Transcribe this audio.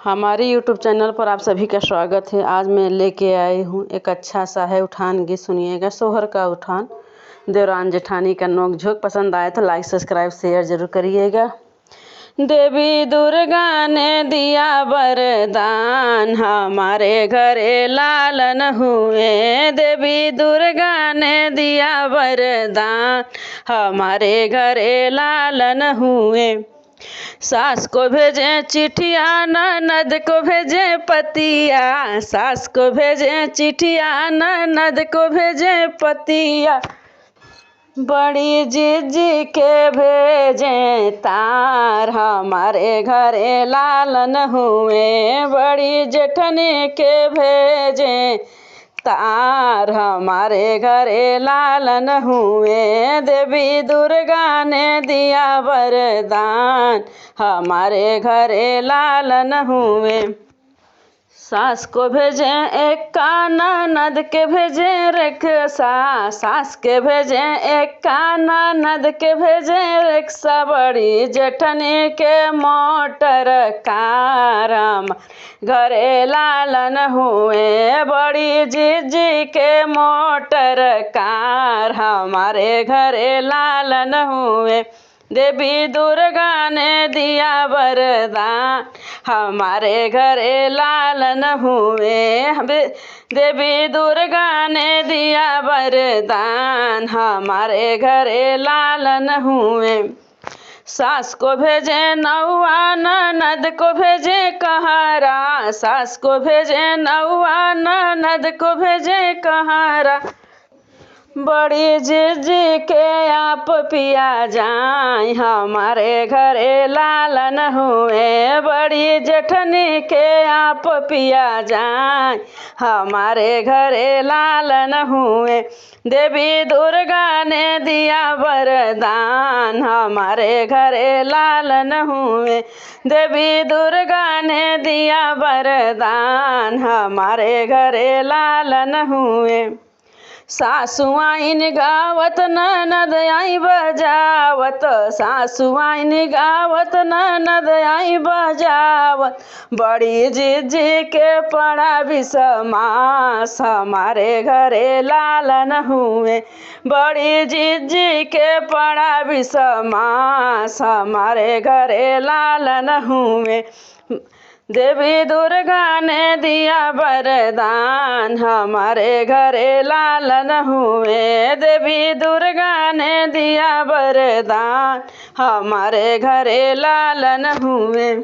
हमारे YouTube channel पर आप सभी का स्वागत है। आज मैं लेके आई हूँ एक अच्छा सा है उठान गीत, सुनिएगा। सोहर का उठान, देवरान जेठानी का नोक झोंक। पसंद आए तो लाइक सब्सक्राइब शेयर जरूर करिएगा। देवी दुर्गा ने दिया वरदान, हमारे घरे लालन हुए। देवी दुर्गा ने दिया वरदान, हमारे घरे लालन हुए। सास को भेजे चिट्ठिया, ननद को भेजे पतिया। सास को भेजे चिट्ठिया, ननद को भेजे पतिया। बड़ी जीजी के भेजे तार, हमारे घरे लालन हुए। बड़ी जेठनी के भेजे तार, हमारे घरे लालन हुए। देवी दुर्गा ने दिया वरदान, हमारे घरे लालन हुए। सास को भेजे एक का, ननद के भेजे रिक्शा। सास के भेजे एक का, ननद के भेजे रिक्शा। बड़ी जेठनी के मोटर कार, घरे लालन हुए। बड़ी जीजी के मोटर कार, हमारे घरे लालन हुए। देवी दुर्गा ने दिया वरदान, हमारे घरे लालन हुए। देवी दुर्गा ने दिया वरदान, हमारे घरे लालन हुए। सास को भेजे नौआ, ननद को भेजे कहारा। सास को भेजे नौआ, ननद को भेजे कहारा। बड़ी जीजी के आप पिया जाए, हमारे घरे लालन हुए। बड़ी जेठनी के आप पिया जाए, हमारे घरे लालन हुए। देवी दुर्गा ने दिया वरदान, हमारे घरे लालन हुए। देवी दुर्गा ने दिया वरदान, हमारे घरे लालन हुए। सासु आइन गावत, ननद आई बजावत। सासु आइन गावत, ननद आई बजावत। बड़ी जीजी के पड़ा विश्वास, हमारे घरे लालन हुए। बड़ी जीजी के पड़ा विश्वास, हमारे घरे लालन हुए। देवी दुर्गा ने दिया वरदान, हमारे घरे लालन हुए। देवी दुर्गा ने दिया वरदान, हमारे घरे लालन हुए।